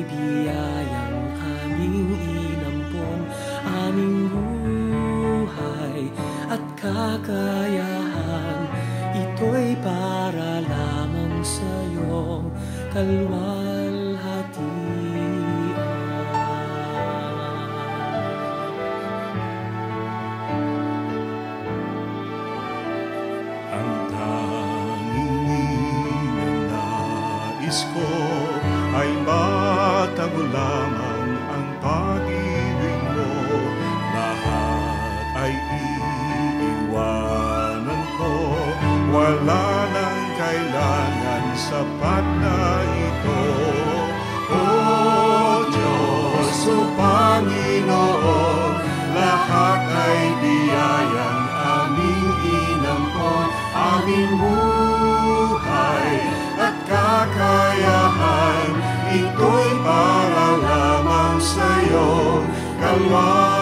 biyayang aming inampon, aming buhay at kakayahan. Ito'y para lamang sa'yong kalwalhatian. Ang tanging ninanais ko ay matago lamang ang pag-ibig mo. Lahat ay iiwanan ko, wala nang kailangan, sapat na ito. O Diyos, o Panginoon, lahat ay biyayang aming inampon, aming buhay at kakayahan. Ito'y para lamang sa'yo, kalwa